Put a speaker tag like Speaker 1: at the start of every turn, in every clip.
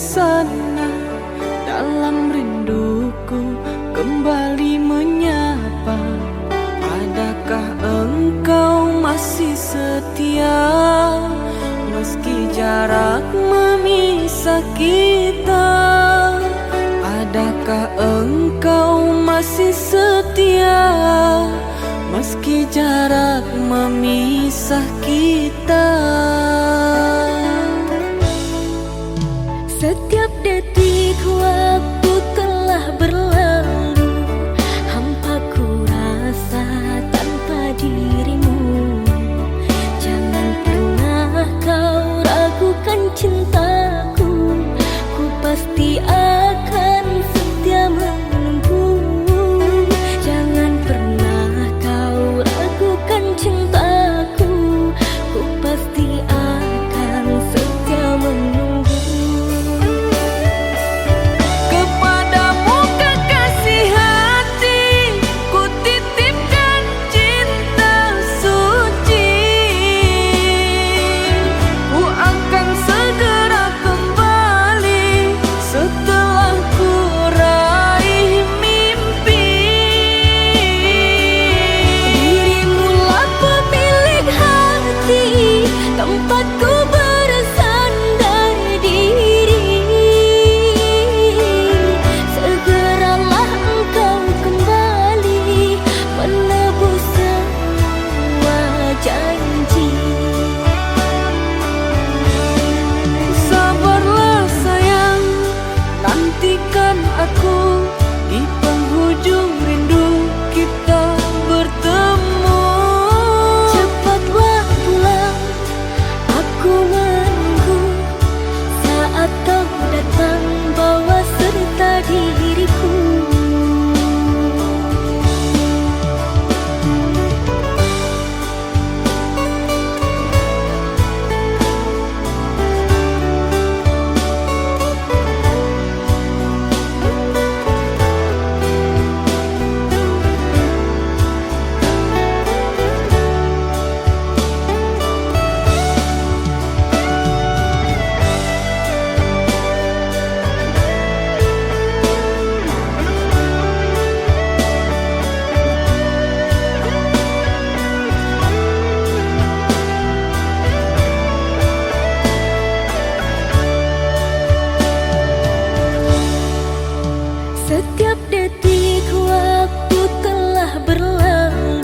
Speaker 1: sana, dalam rinduku kembali menyapa. Adakah engkau masih setia, meski jarak memisah kita? Adakah engkau masih setia, meski jarak memisah kita?
Speaker 2: Setiap detik waktu telah berlalu, hampa ku rasa tanpa dirimu. Jangan pernah kau ragukan cintaku, ku pasti akan setia menunggu. Jangan pernah kau ragukan cintaku, ku pasti akan setia menunggu. Tempatku bersandar diri, segeralah engkau kembali menebus semua janji.
Speaker 1: Sabarlah sayang, nantikan aku di penghujung rindu kita bertemu.
Speaker 2: Cepatlah pulang, aku menunggu saat kau datang bawa serta diriku. Setiap detik waktu telah berlalu,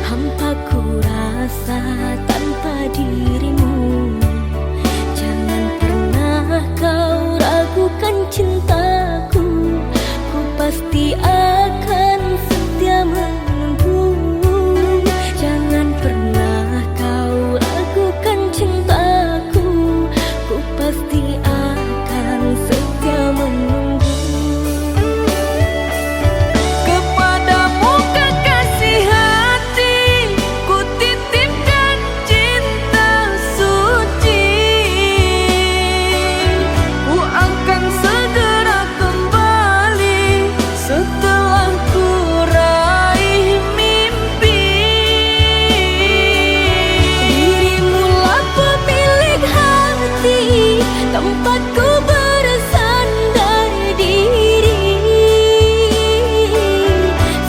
Speaker 2: hampa ku rasa tanpa dirimu. Jangan pernah kau ragukan cintaku, ku pasti akan setia menunggu. Jangan pernah kau ragukan cintaku, ku pasti akan setia menunggu. Tempatku bersandar diri,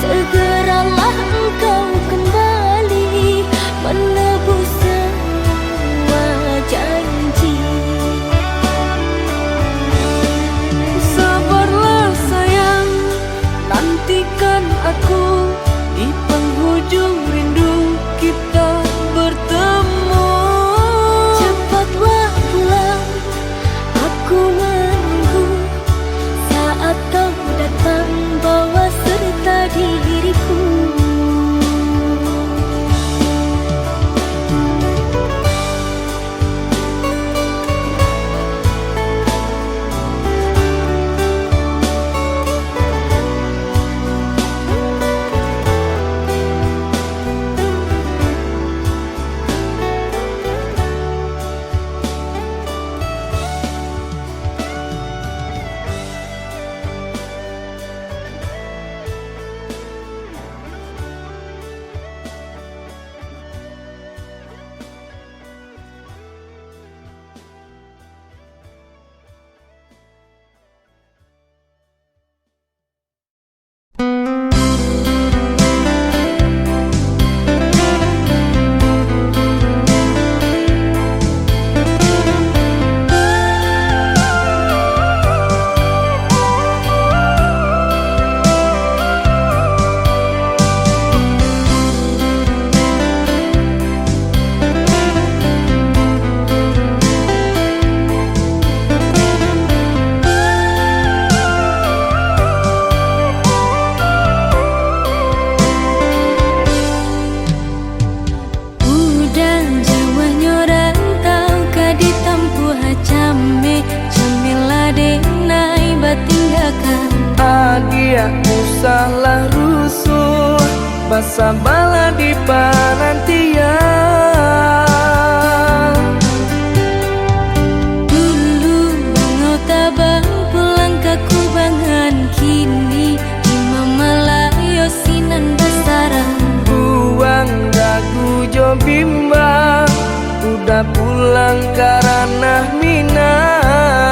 Speaker 2: segeralah engkau kembali menebus semua janji.
Speaker 1: Sabarlah sayang, nantikan aku di penghujung rindu kita bertemu.
Speaker 2: Cepatlah pulang, aku menunggu saat kau datang bawa serta diriku.
Speaker 3: Basa bala di panantian.
Speaker 1: Dulu bangau tabang pulang ke kubangan, kini ima malayo sinan basarang.
Speaker 3: Buang dagu jo bimbang, udah pulang karena minang.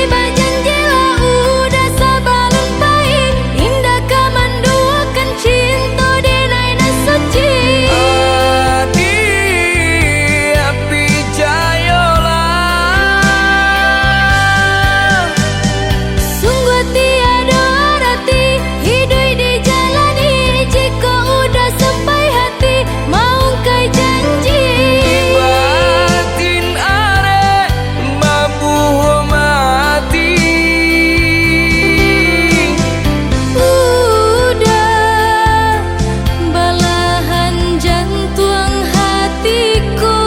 Speaker 1: Bajanji lah udah sabalun pai, indah kamanduakan cinta denai na suci.
Speaker 3: Adi api jayola,
Speaker 1: Sungguh tiada arti hidup dijalani, jika udah sampai hati mau kai janji.
Speaker 3: batin are mabuh mati.
Speaker 1: Udah balahan jantung hatiku.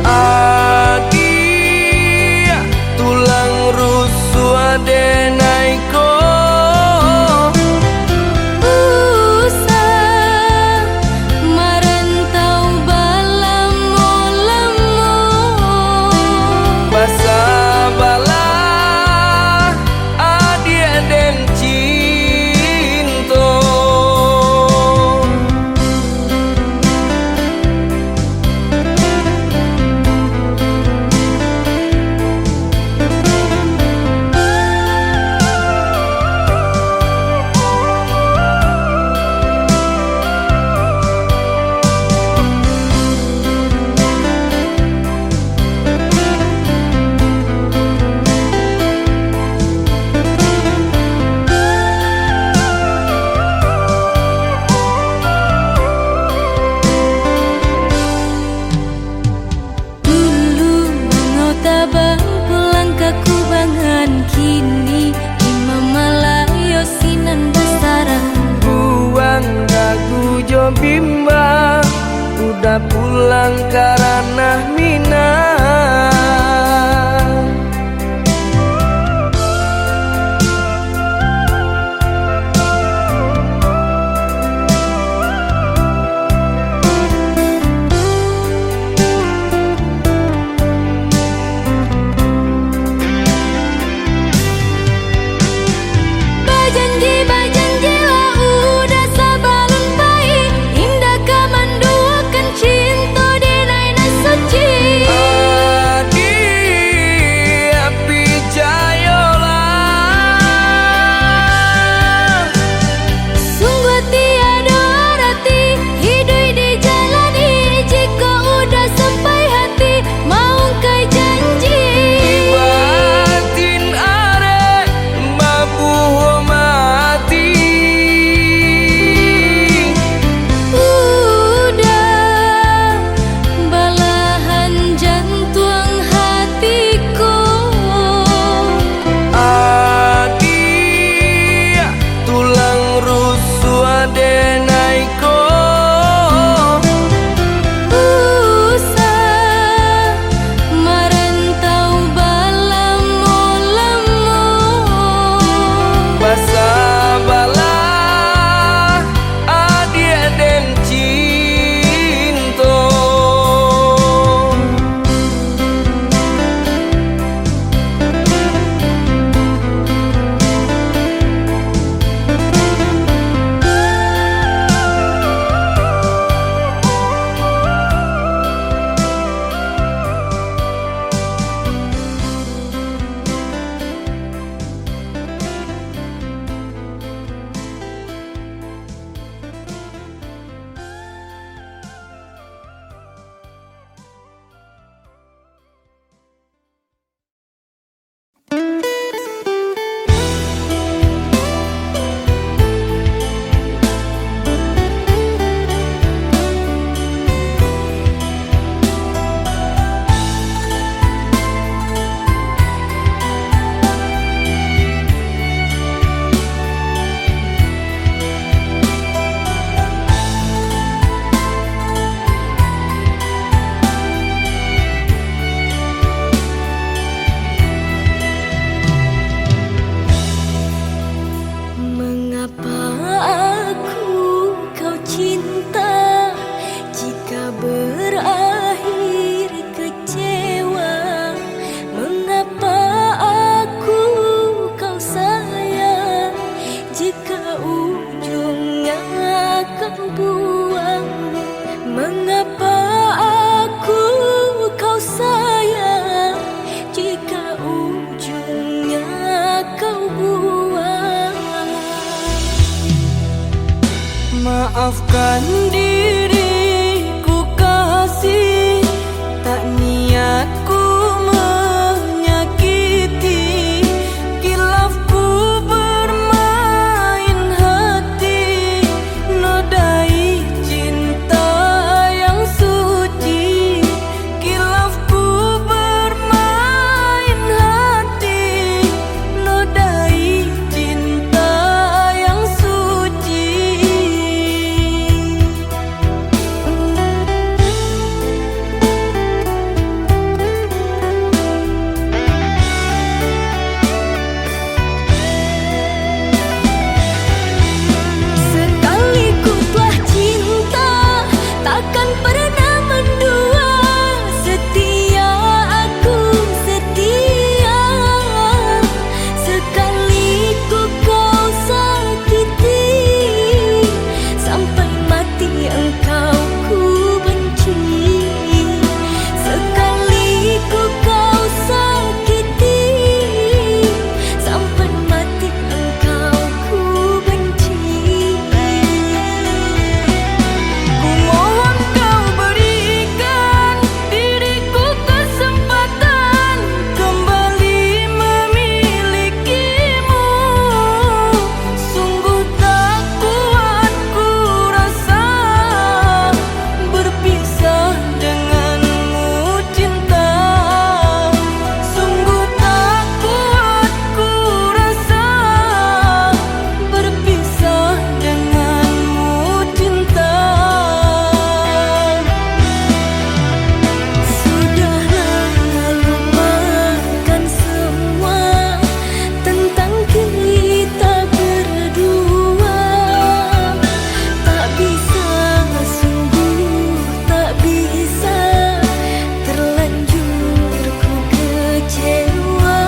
Speaker 3: Adi tulang rusuk adenaiko.
Speaker 1: Usah merantau balamo-lamo.
Speaker 3: Basa bala adi den cinto.
Speaker 1: Dulu bangau tabang pulang ke kubangan, kini ima malayo sinan basarang.
Speaker 3: Buang dagu jo bimbang, udah pulang karena minang.
Speaker 1: Bajanji lah udah sabalun pai, indah kamanduakan cinta denai na
Speaker 2: Mengapa aku kau sayang jika ujungnya kau buang?
Speaker 3: Maafkan diriku kasih, tak niatku menyakiti. Kilafku bermain hati, nodai cinta yang suci. Kilafku bermain hati, nodai cinta yang suci.
Speaker 2: Sekali ku telah cinta, takkan pernah mendua. Setia aku setia. Sekali ku kau sakiti, sampai mati engkau ku benci. Sekali ku kau sakiti, sampai mati engkau ku benci.
Speaker 3: Ku mohon kau berikan diriku kesempatan kembali memilikimu. Sungguh tak kuat ku rasa berpisah denganmu cinta. Sungguh tak kuat ku rasa berpisah denganmu cinta.
Speaker 2: Sudahlah lupakan semua tentang kita berdua. Tak bisa, sungguh tak bisa, terlanjur ku kecewa.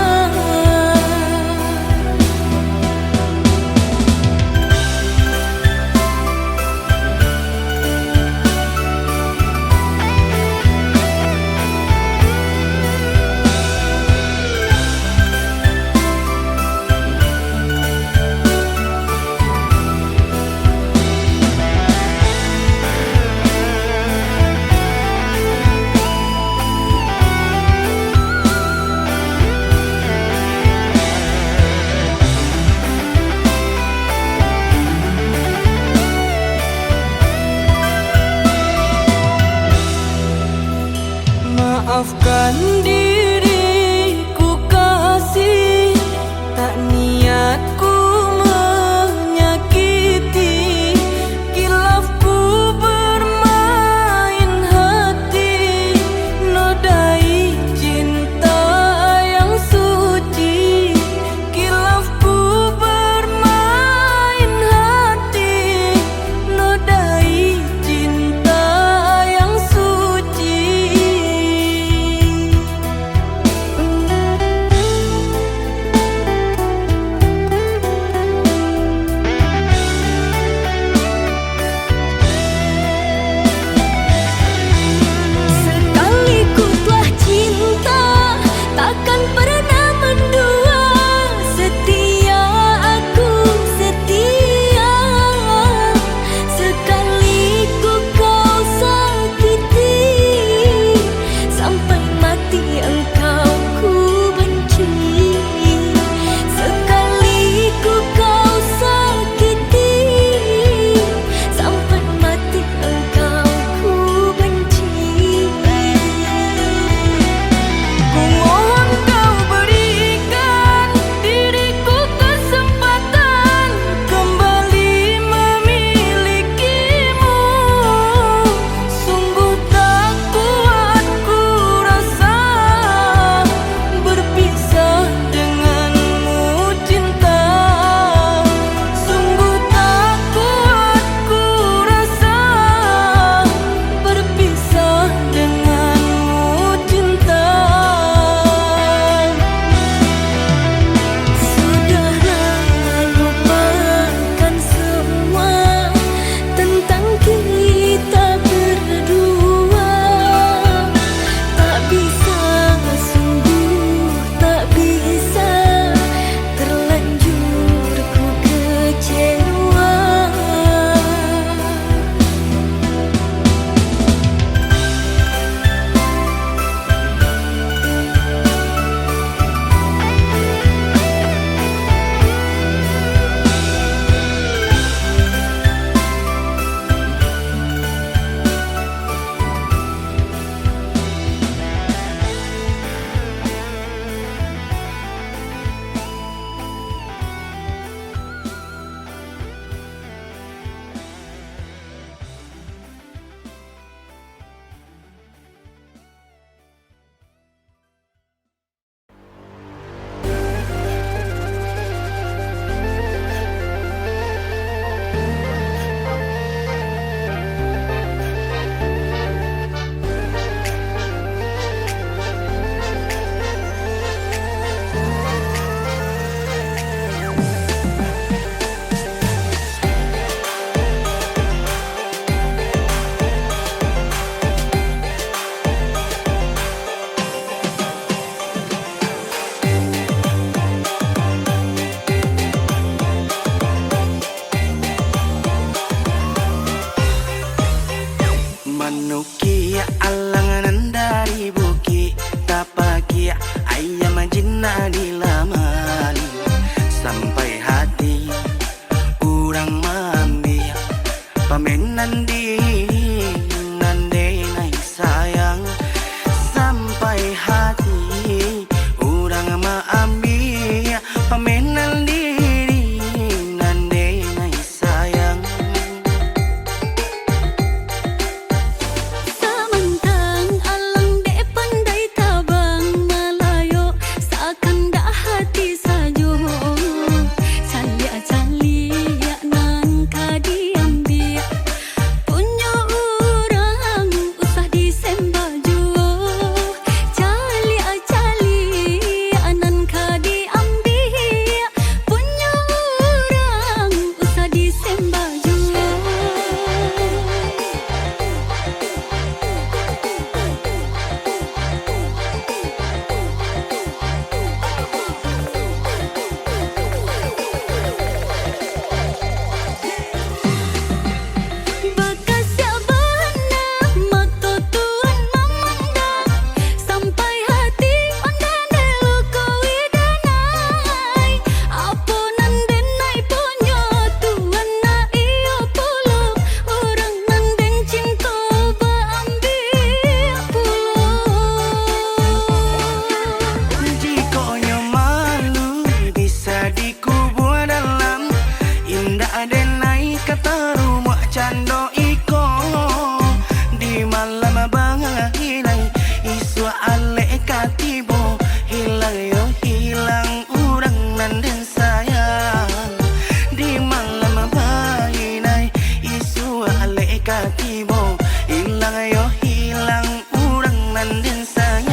Speaker 3: Maafkan diriku kasih, tak niatku menyakiti. Kilafku bermain hati, nodai cinta yang suci. Kilafku bermain hati, nodai cinta yang suci.
Speaker 4: Manukia alangan dari bukit tapaki ayam jinna di laman sampai hati urang mambi pamenan di nande nai sayang sampai hati urang mambi pamenan di nande nai sayang.
Speaker 2: Samantang alang dek pandai tabang Malayo seakan dak hati sajo. Calia-calia nang kadiambil punya orang usah disembaju. Calia-calia nang kadiambil punya orang usah disembaju. Bakas siap behendak mata tuan memandang sampai hati ondan delu kowi danai. Apa nanden nai punya tuan na iyo pulo orang nanden cinta beambil pulo.
Speaker 4: Jika nyo malu bisa dikubur dalam indah denai kata rumah cando iko di malam bangahilai isu ale katibo hilang yo hilang urang nanden sayang di malam bangahilai isu ale katibo hilang yo hilang urang nanden sayang.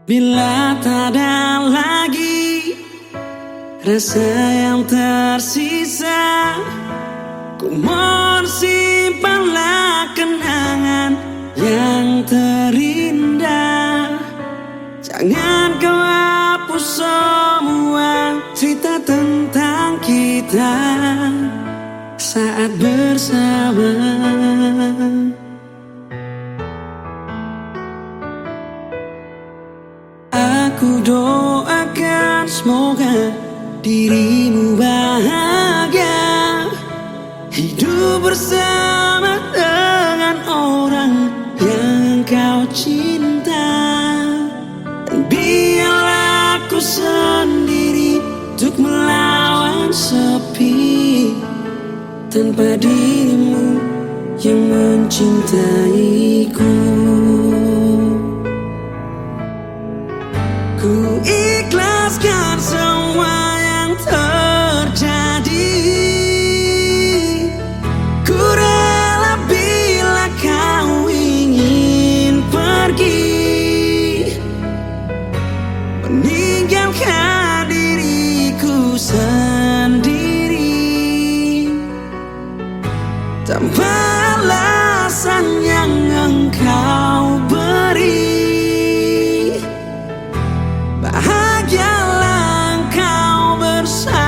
Speaker 3: Bila tak ada lagi rasa yang tersisa, ku mohon simpanlah kenangan yang terindah. Jangan kau hapus semua cerita tentang kita saat bersama. Aku doakan semoga dirimu bahagia, hidup bersama dengan orang yang kau cinta. Dan biarlah aku sendiri untuk melawan sepi tanpa dirimu yang mencintaiku. Ku ikhlaskan semua yang terjadi. Ku rela bila kau ingin pergi, meninggalkan diriku sendiri tanpa alasan yang engkau beri. Bahagialah engkau bersamanya.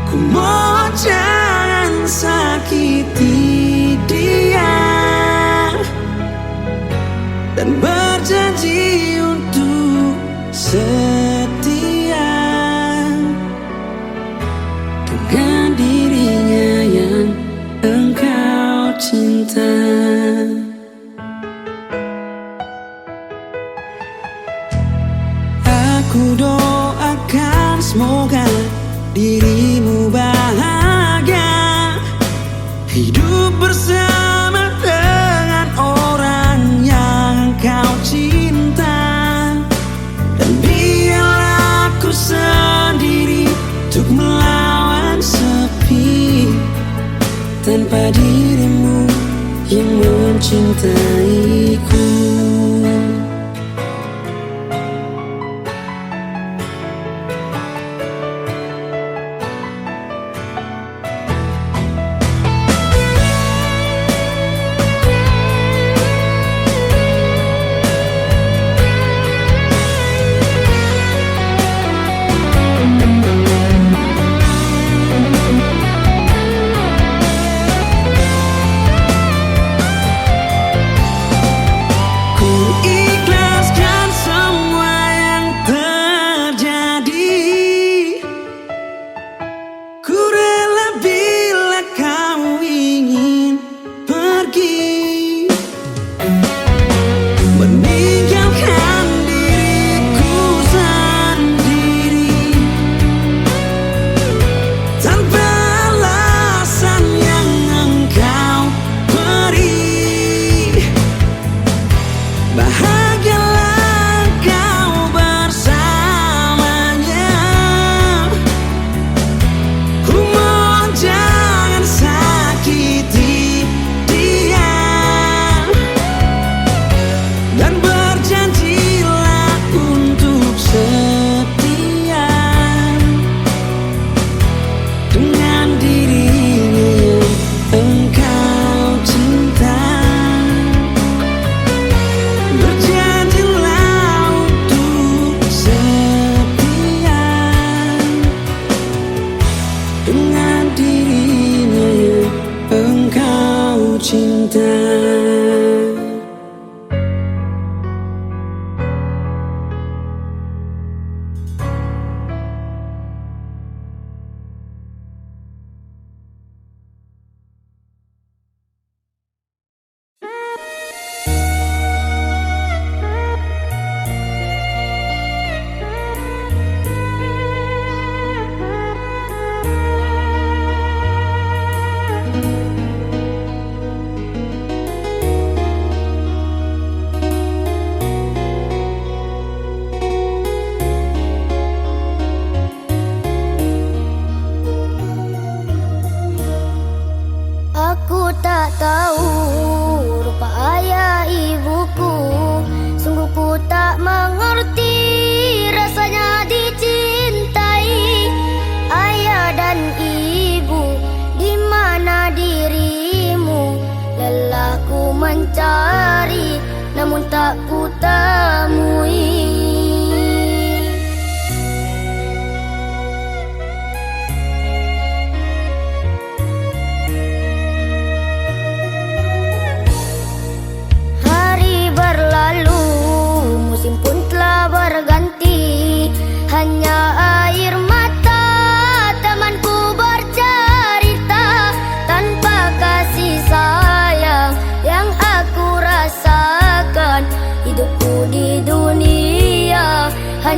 Speaker 3: Ku mohon jangan sakiti dia, dan berjanji untuk setia dengan dirinya yang engkau cinta. Aku doakan semoga dirimu bahagia, hidup bersama dengan orang yang kau cinta. Dan biarlah aku sendiri untuk melawan sepi tanpa dirimu yang mencintaiku.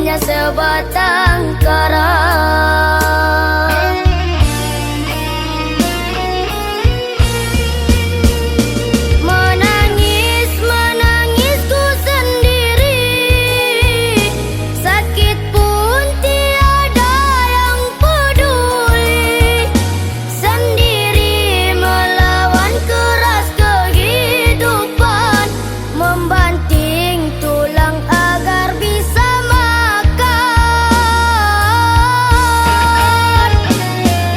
Speaker 1: hanya sebatang kara. Menangis, menangis ku sendiri, sakit pun tiada yang peduli. Sendiri melawan keras kehidupan, membanting tulang agar bisa makan.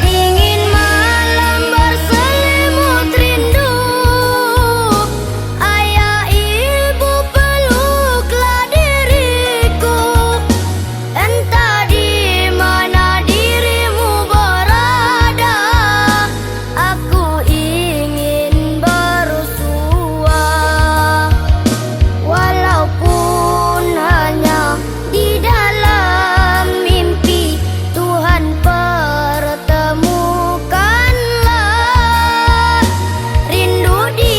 Speaker 1: Dingin malam berselimut rindu, ayah ibu peluklah diriku. Entah di mana dirimu berada, aku ingin bersua. Walaupun hanya di dalam mimpi, Tuhan pertemukanlah. Rindu di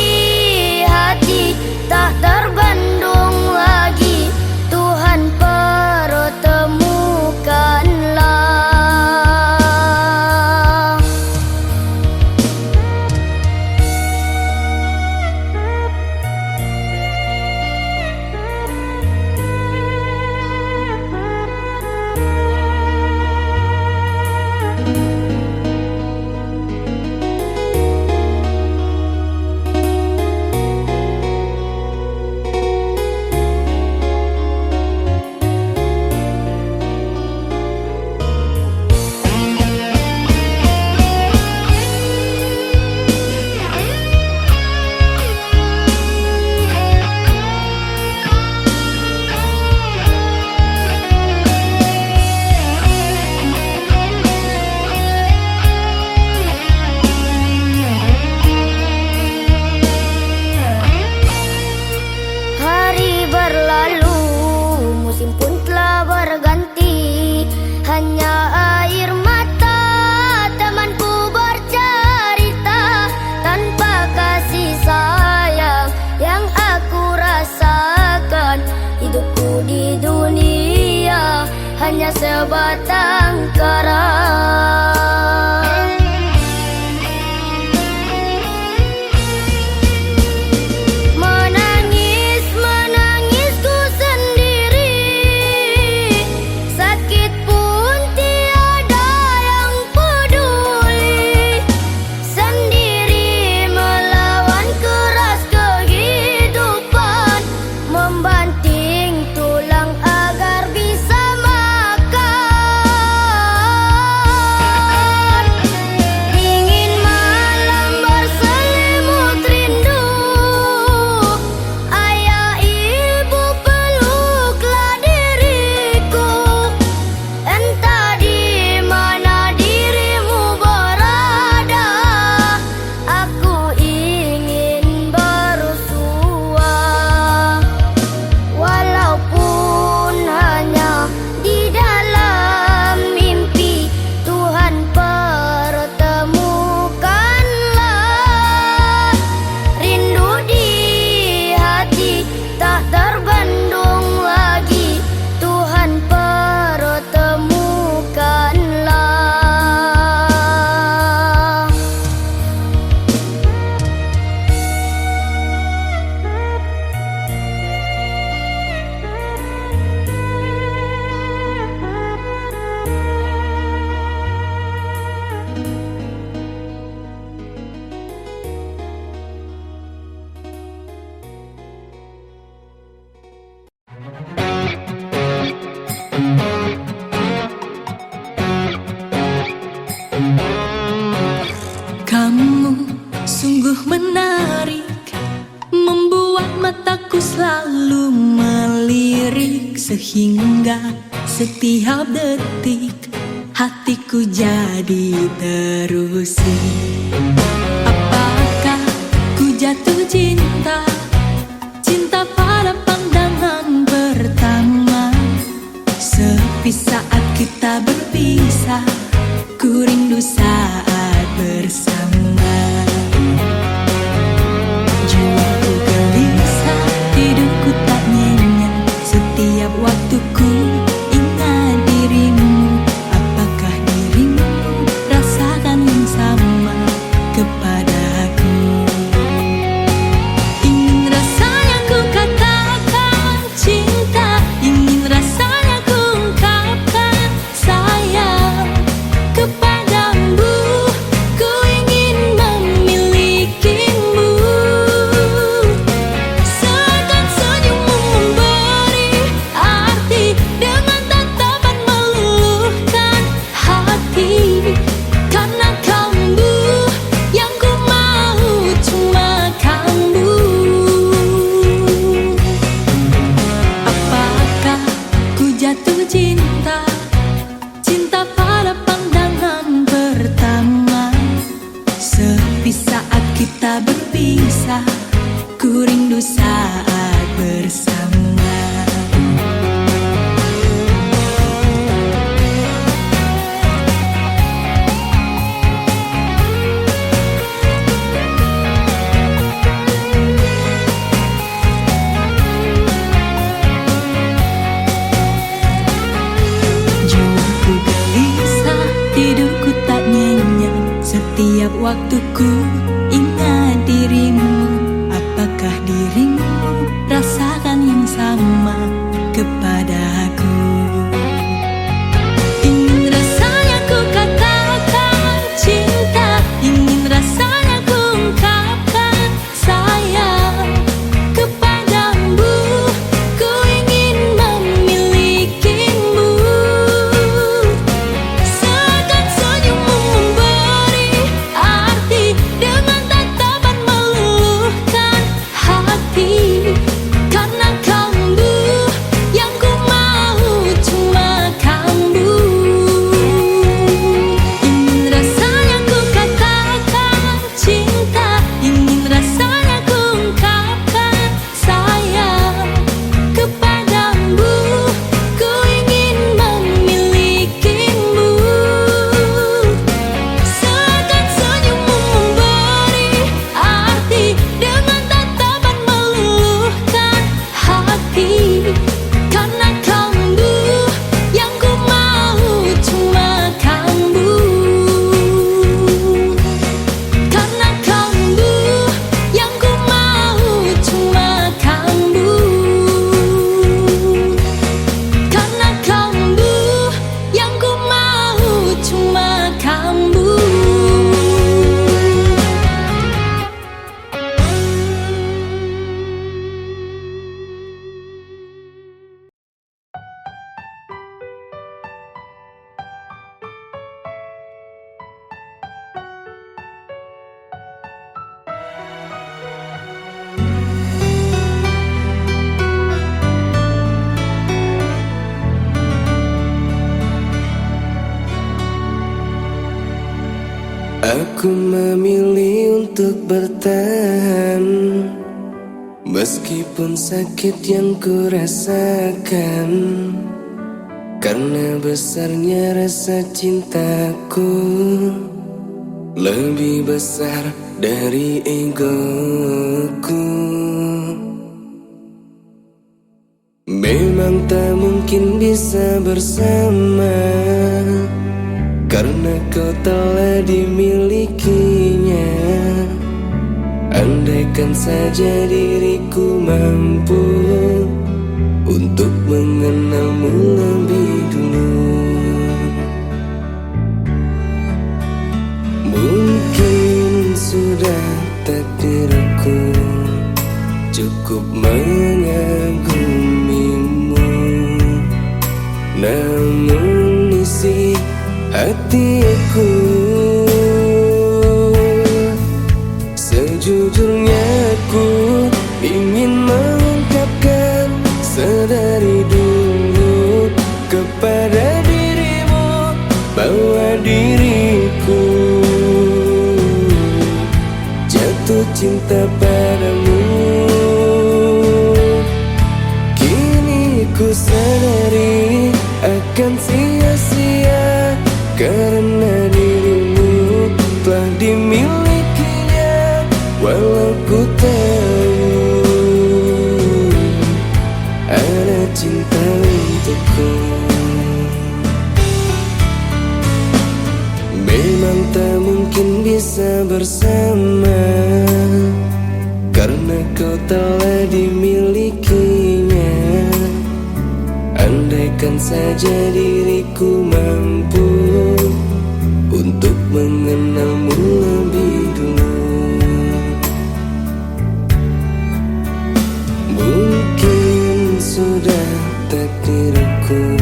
Speaker 1: hati tak terbendung lagi, Tuhan pertemukanlah. Hari berlalu, musim pun telah berganti. Hanya air mata temanku bercerita, tanpa kasih sayang yang aku rasakan. Hidupku di dunia hanya sebatang kara. Menangis, menangis ku sendiri, sakit pun tiada yang peduli. Sendiri melawan keras kehidupan, membanting tulang agar bisa makan. Dingin malam berselimut rindu, ayah ibu peluklah diriku. Entah di mana dirimu berada, aku ingin bersua. Walaupun hanya di dalam mimpi, Tuhan pertemukanlah. Rindu di hati tak terbendung lagi, Tuhan pertemukanlah.
Speaker 3: Kamu sungguh menarik, membuat mataku selalu melirik, sehingga setiap detik hatiku jadi terusik. Apakah ku jatuh cinta, cinta pada pandangan pertama? Sepi saat kita berpisah, ku rindu saat bersama. Jiwaku gelisah, tidurku tak nyenyak, setiap waktuku ingin
Speaker 2: jatuh cinta, cinta pada pandangan pertama. Sepi saat kita berpisah, ku rindu saat bersama. Jiwaku gelisah, tidurku tak nyenyak. Setiap waktuku ingat dirimu. Apakah dirimu rasakan yang sama kepadaku? Ingin rasanya ku katakan cinta, ingin rasanya ku ungkapkan sayang kepadamu. Ku ingin memilikimu, seakan senyummu memberi arti dengan tatapan meluluhkan hati. Karena kamu yang ku mau, cuma kamu. Ingin rasanya ku katakan cinta, ingin rasanya ku ungkapkan sayang kepadamu. Ku ingin memilikimu, seakan senyummu memberi arti dengan tatapan meluluhkan hati. Karena kamu yang ku mau, cuma kamu. Karena kamu yang ku mau, cuma kamu. Karena kamu yang ku mau, cuma kamu.
Speaker 4: Aku memilih untuk bertahan, meskipun sakit yang ku rasakan. Karena besarnya rasa cintaku lebih besar dari egoku. Memang tak mungkin bisa bersama, karena kau telah dimilikinya. Andaikan saja diriku mampu untuk mengenalmu lebih dulu, mungkin sudah takdirku cukup mengagumimu. Namun isi hatiku sejujurnya aku ingin mengungkapkan sedari dulu kepada dirimu bahwa diriku jatuh cinta padamu. Kini ku sadari akan sia-sia, karena dirimu telah dimilikinya. Walau ku tahu ada cinta untukku, memang tak mungkin bisa bersama, karena kau telah dimilikinya. Andaikan saja diriku mampu untuk mengenalmu lebih dulu, mungkin sudah takdirku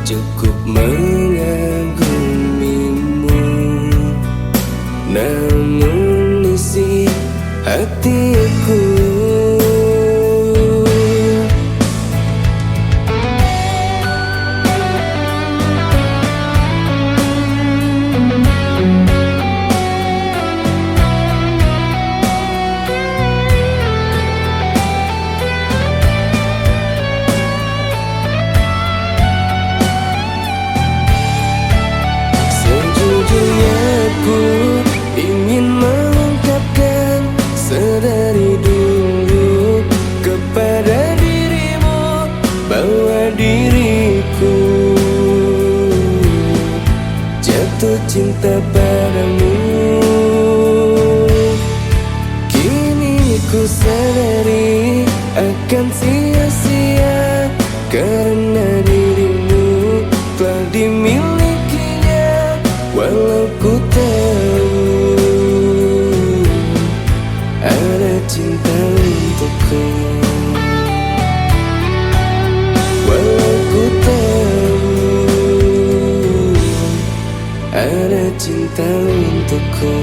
Speaker 4: cukup mengagumimu. Namun isi hatiku diriku, jatuh cinta padamu. Kini ku sadari akan sia-sia karena dirimu telah dimilikinya. Walau ku tahu ada cinta untukku, walau ku tahu ada cinta untukku.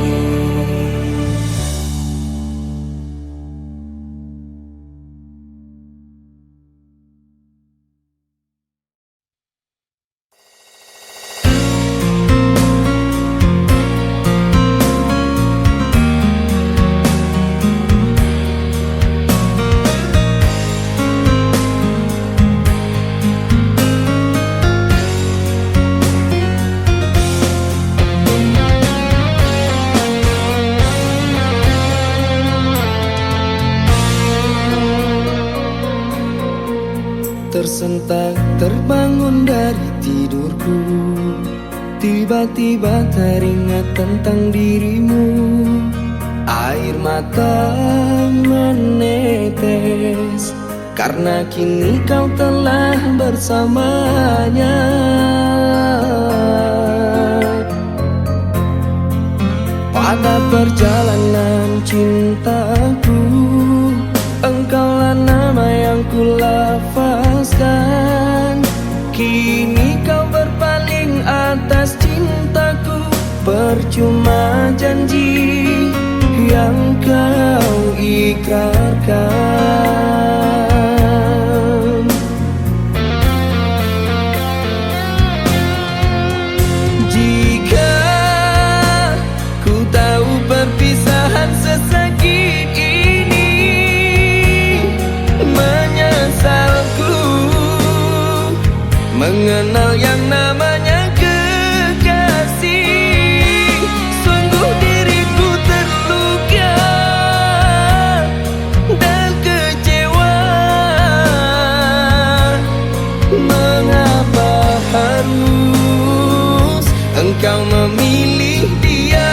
Speaker 4: Tersentak terbangun dari tidurku, tiba-tiba teringat tentang dirimu. Air mata menetes karena kini kau telah bersamanya. Pada perjalanan cintaku, engkaulah nama yang ku lafazkan. Kini kau berpaling atas cintaku, percuma janji yang kau ikrarkan. Jika ku tahu perpisahan sesakit ini, menyesalku mengenal yang namanya kekasih. Sungguh diriku terluka dan kecewa. Mengapa harus engkau memilih dia?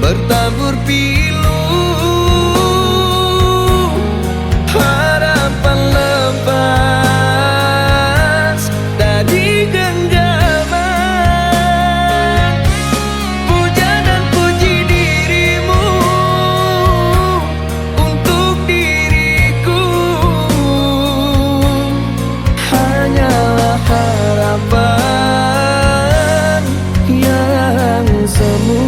Speaker 4: Bertabur pilu, harapan lepas dari genggaman. Puja dan puji dirimu untuk diriku, hanyalah harapan yang semu.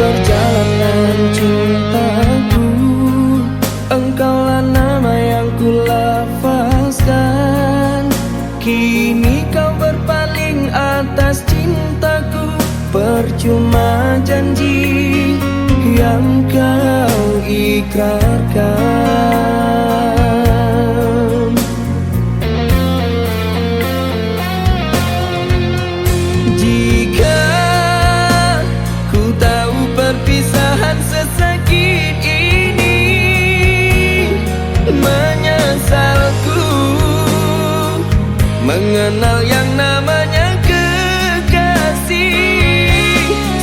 Speaker 4: Perjalanan cintaku, engkaulah nama yang ku lafazkan. Kini kau berpaling atas cintaku, percuma janji yang kau ikrarkan. Jika ku tahu perpisahan sesakit ini, menyesalku mengenal yang namanya kekasih.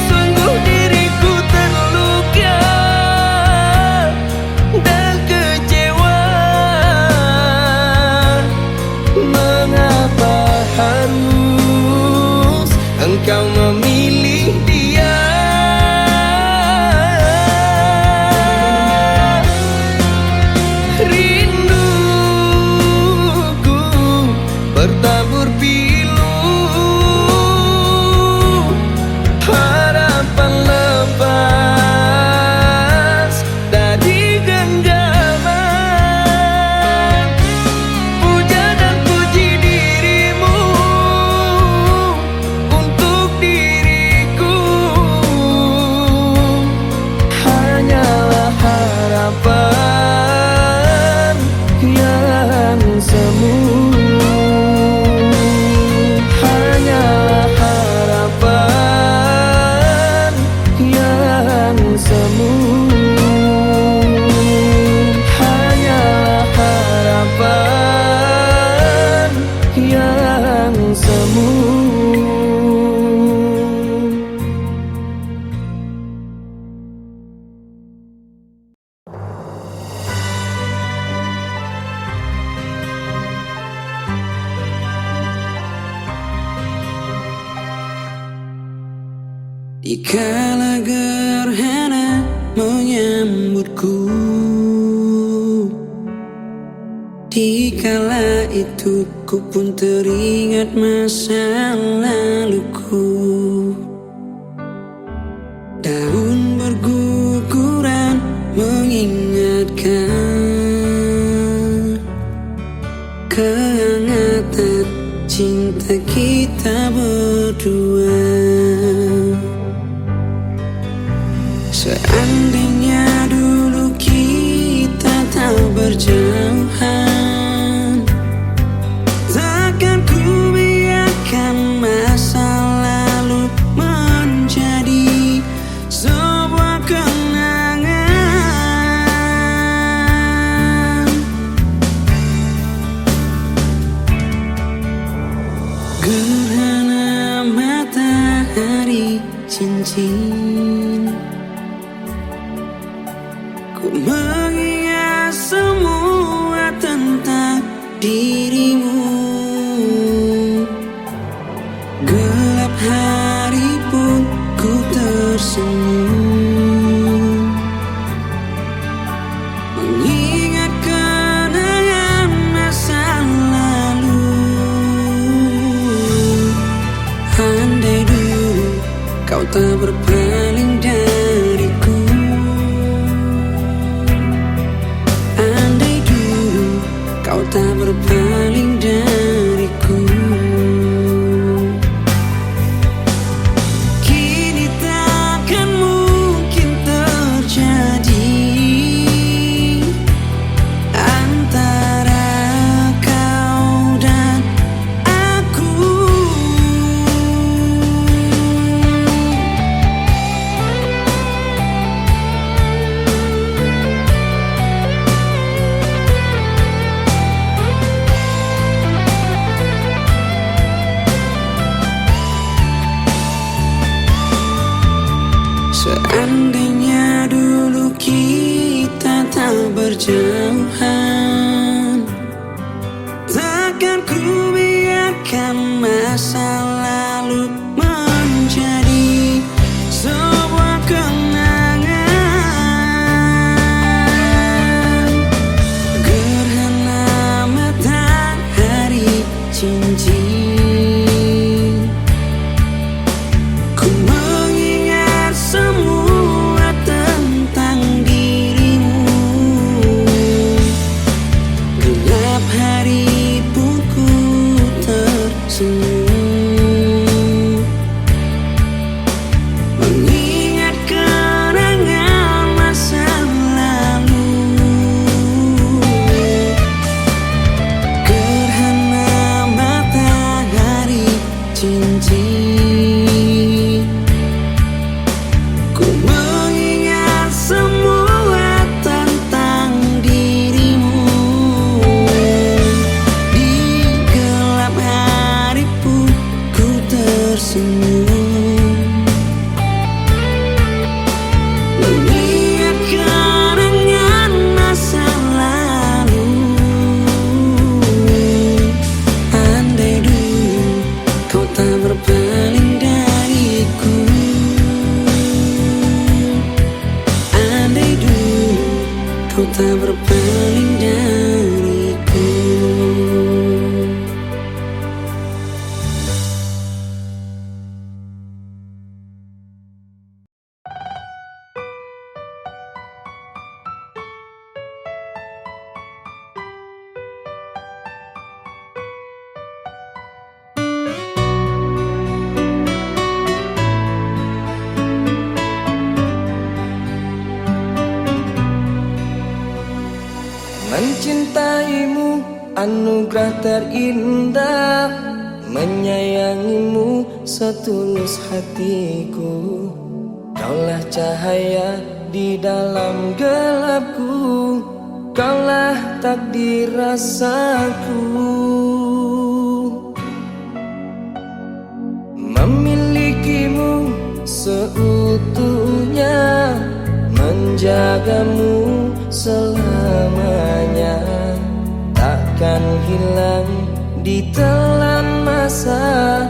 Speaker 4: Sungguh diriku terluka dan kecewa. Mengapa harus engkau memilih dia? Rindu Dikala gerhana menyambutku, dikala itu ku pun teringat masa laluku. Daun berguguran mengingatkan kehangatan cinta kita berdua. Seandainya dulu kita tak berjauhan, takkan ku biarkan masa lalu menjadi sebuah kenangan. Gerhana matahari cincin, ku mengingat semua tentang dirimu. Gelap hari pun ku tersenyum, mengingat kenangan masa lalu. Andai dulu kau tak berpaling dariku, andai dulu kau tak berpaling dariku. Kini takkan mungkin terjadi antara kau dan aku. Seandainya dulu kita tak berjauhan, takkan ku biarkan masa lalu menjadi sebuah kenangan. Gerhana matahari cincin, ku mengingat semua tentang dirimu. Gelap hari pun ku tersenyum, mengingat kenangan masa lalu. Gerhana matahari cincin, ku mengingat semua tentang dirimu. Di gelap hari pun ku tersenyum, mengingat kenangan masa lalu. Andai dulu kau tak berpaling dariku, andai dulu kau tak berpaling dariku.
Speaker 3: Mencintaimu anugerah terindah, menyayangimu setulus hatiku. Kaulah cahaya di dalam gelapku, kaulah takdir rasaku. Memilikimu seutuhnya, menjagamu selamanya, takkan hilang ditelan masa.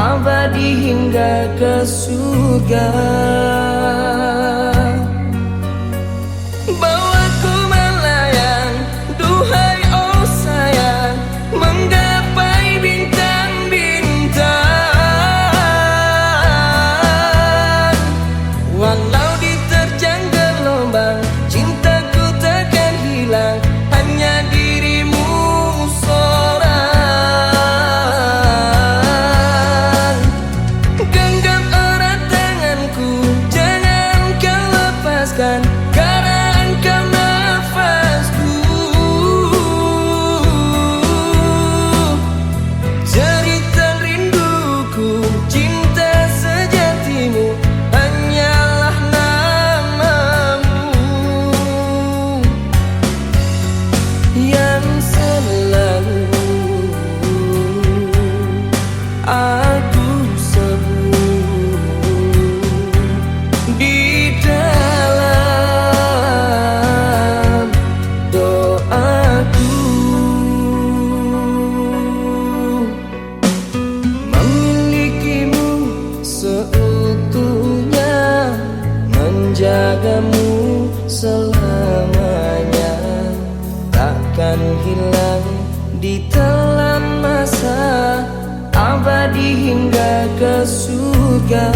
Speaker 4: abadi hingga ke surga. Bawaku melayang, duhai oh sayang, menggapai bintang-bintang. Walau diterjang gelombang, cintaku takkan hilang, hanya dirimu seorang. Genggam erat tanganku, jangan kau lepaskan, karena engkau nafasku. Cerita rinduku, cinta sejatimu, hanyalah namamu yang selalu aku sebut di dalam doaku. Memilikimu seutuhnya, menjagamu selamanya, takkan hilang di telan masa, abadi hingga ke surga.